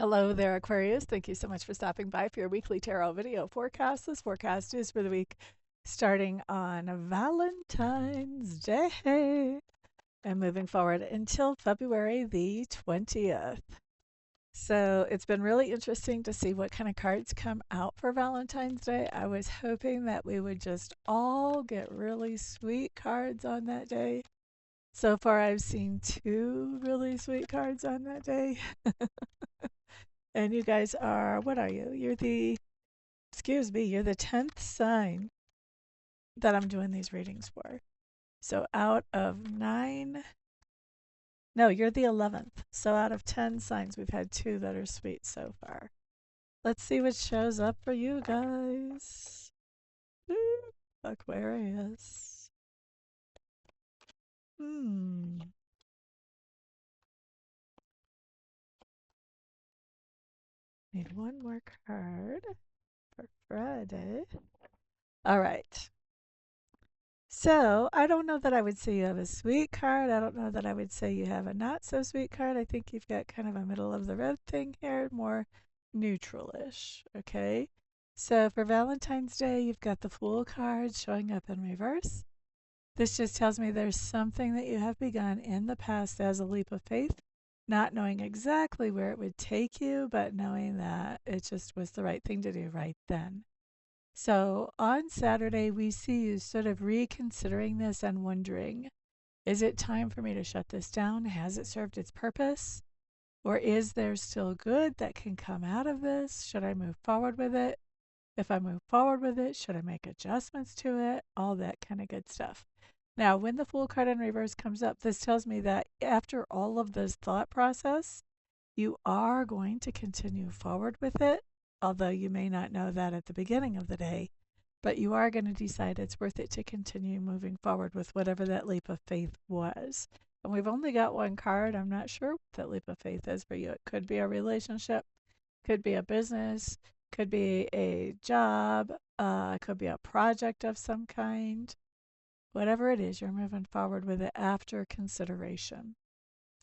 Hello there, Aquarius. Thank you so much for stopping by for your weekly tarot video forecast. This forecast is for the week starting on Valentine's Day and moving forward until February the 20th. So it's been really interesting to see what kind of cards come out for Valentine's Day. I was hoping that we would just all get really sweet cards on that day. So far, I've seen two really sweet cards on that day. And you guys are, what are you? Excuse me, you're the 10th sign that I'm doing these readings for. So out of nine, no, you're the 11th. So out of 10 signs, we've had two that are sweet so far. Let's see what shows up for you guys. Aquarius. Hmm. Need one more card for Friday. All right. So I don't know that I would say you have a sweet card. I don't know that I would say you have a not so sweet card. I think you've got kind of a middle of the road thing here, more neutral-ish. Okay. So for Valentine's Day, you've got the Fool card showing up in reverse. This just tells me there's something that you have begun in the past as a leap of faith, not knowing exactly where it would take you, but knowing that it just was the right thing to do right then. So on Saturday, we see you sort of reconsidering this and wondering, is it time for me to shut this down? Has it served its purpose? Or is there still good that can come out of this? Should I move forward with it? If I move forward with it, should I make adjustments to it? All that kind of good stuff. Now, when the Fool card in reverse comes up, this tells me that after all of this thought process, you are going to continue forward with it, although you may not know that at the beginning of the day, but you are going to decide it's worth it to continue moving forward with whatever that leap of faith was. And we've only got one card. I'm not sure what that leap of faith is for you. It could be a relationship, could be a business, could be a job, could be a project of some kind. Whatever it is, you're moving forward with it after consideration,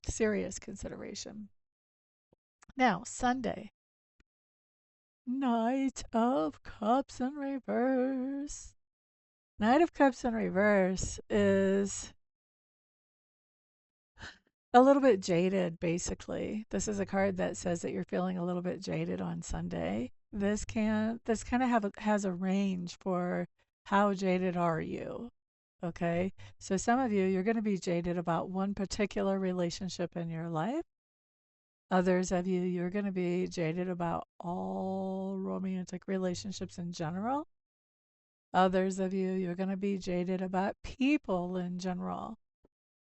serious consideration. Now, Sunday, Knight of Cups in reverse. Knight of Cups in reverse is a little bit jaded, basically. This is a card that says that you're feeling a little bit jaded on Sunday. This kind of has a range for how jaded are you. Okay. So some of you're going to be jaded about one particular relationship in your life. Others of you're going to be jaded about all romantic relationships in general. Others of you're going to be jaded about people in general.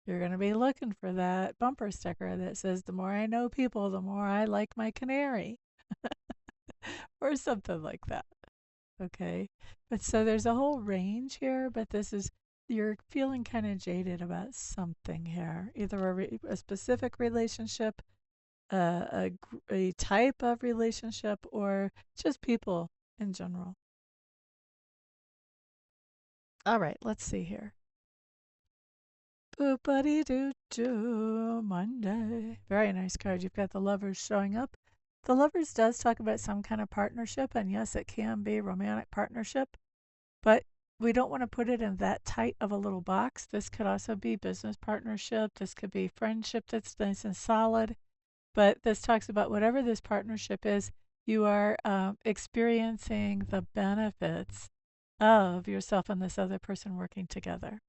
You're going to be looking for that bumper sticker that says, the more I know people, the more I like my canary, or something like that. Okay. But so there's a whole range here, but you're feeling kind of jaded about something here, either a specific relationship, a type of relationship, or just people in general. All right, let's see here. Boopity doo doo Monday. Very nice card. You've got the Lovers showing up. The Lovers does talk about some kind of partnership, and yes, it can be romantic partnership, but we don't want to put it in that tight of a little box. This could also be business partnership. This could be friendship that's nice and solid. But this talks about whatever this partnership is, you are experiencing the benefits of yourself and this other person working together.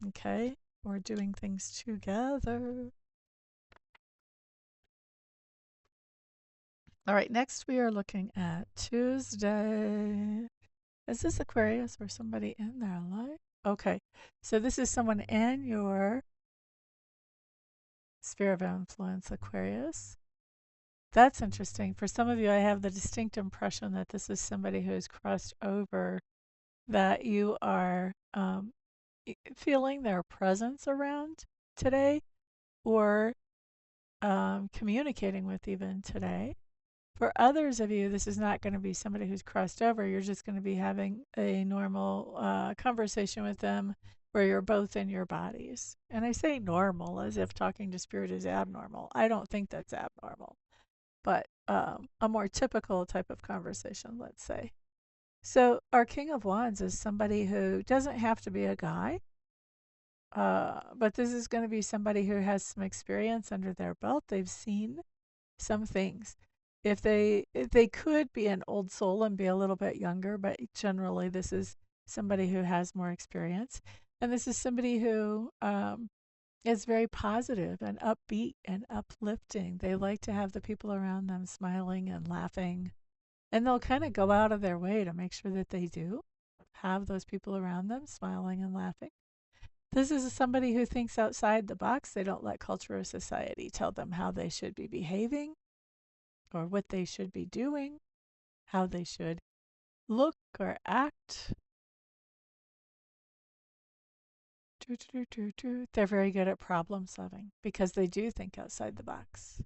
Okay? We're doing things together. All right, next we are looking at Tuesday. Is this Aquarius or somebody in their life? Okay, so this is someone in your sphere of influence, Aquarius. That's interesting. For some of you, I have the distinct impression that this is somebody who has crossed over, that you are feeling their presence around today, or communicating with even today. For others of you, this is not going to be somebody who's crossed over. You're just going to be having a normal conversation with them where you're both in your bodies. And I say normal as if talking to spirit is abnormal. I don't think that's abnormal. But a more typical type of conversation, let's say. So, our King of Wands is somebody who doesn't have to be a guy, but this is going to be somebody who has some experience under their belt. They've seen some things. If they could be an old soul and be a little bit younger, but generally this is somebody who has more experience, and this is somebody who is very positive and upbeat and uplifting. They like to have the people around them smiling and laughing, and they'll kind of go out of their way to make sure that they do have those people around them smiling and laughing. This is somebody who thinks outside the box. They don't let culture or society tell them how they should be behaving or what they should be doing, how they should look or act. They're very good at problem solving because they do think outside the box.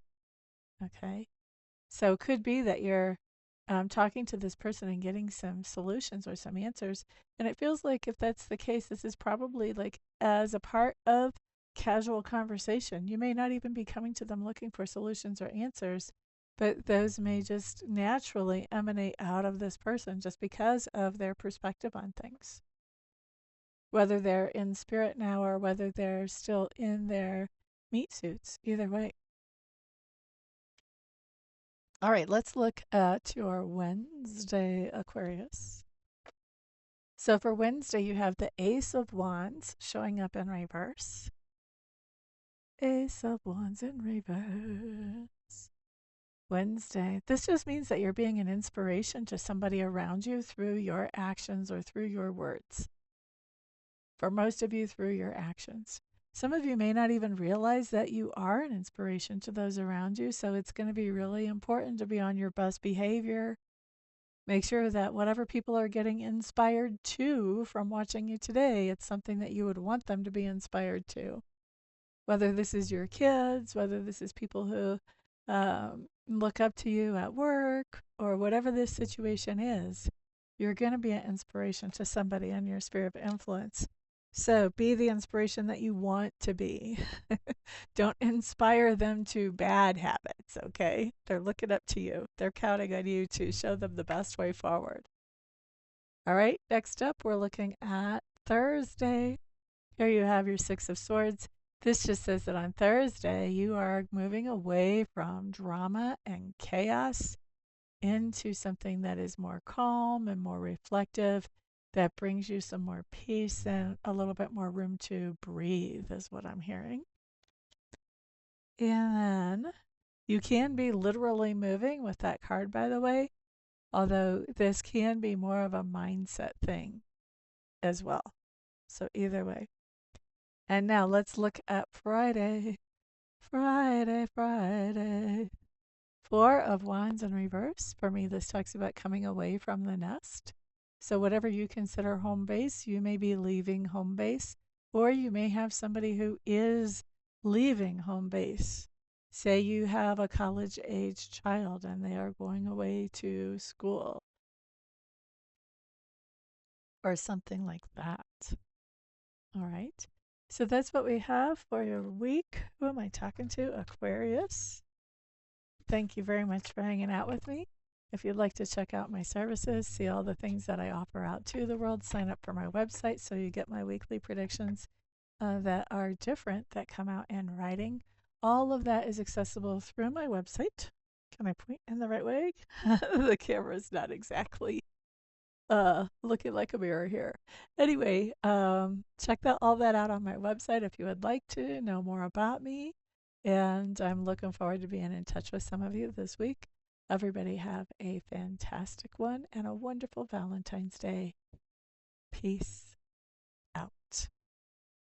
Okay. So it could be that you're talking to this person and getting some solutions or some answers. And it feels like if that's the case, this is probably like as a part of casual conversation. You may not even be coming to them looking for solutions or answers, but those may just naturally emanate out of this person just because of their perspective on things. Whether they're in spirit now or whether they're still in their meat suits, either way. All right, let's look at your Wednesday, Aquarius. So for Wednesday, you have the Ace of Wands showing up in reverse. Ace of Wands in reverse. Wednesday. This just means that you're being an inspiration to somebody around you through your actions or through your words. For most of you, through your actions. Some of you may not even realize that you are an inspiration to those around you, so it's going to be really important to be on your best behavior. Make sure that whatever people are getting inspired to from watching you today, it's something that you would want them to be inspired to. Whether this is your kids, whether this is people who look up to you at work, or whatever this situation is, you're going to be an inspiration to somebody in your sphere of influence. So be the inspiration that you want to be. Don't inspire them to bad habits, okay? They're looking up to you. They're counting on you to show them the best way forward. All right, next up, we're looking at Thursday. Here you have your Six of Swords. This just says that on Thursday, you are moving away from drama and chaos into something that is more calm and more reflective, that brings you some more peace and a little bit more room to breathe, is what I'm hearing. And then you can be literally moving with that card, by the way, although this can be more of a mindset thing as well. So either way. And now let's look at Friday. Friday, Friday. Four of Wands in reverse. For me, this talks about coming away from the nest. So whatever you consider home base, you may be leaving home base, or you may have somebody who is leaving home base. Say you have a college-age child and they are going away to school or something like that. All right. So that's what we have for your week. Who am I talking to? Aquarius. Thank you very much for hanging out with me. If you'd like to check out my services, see all the things that I offer out to the world, sign up for my website so you get my weekly predictions that are different, that come out in writing. All of that is accessible through my website. Can I point in the right way? The camera's not exactly looking like a mirror here. Anyway, check all that out on my website if you would like to know more about me. And I'm looking forward to being in touch with some of you this week. Everybody have a fantastic one and a wonderful Valentine's Day. Peace out.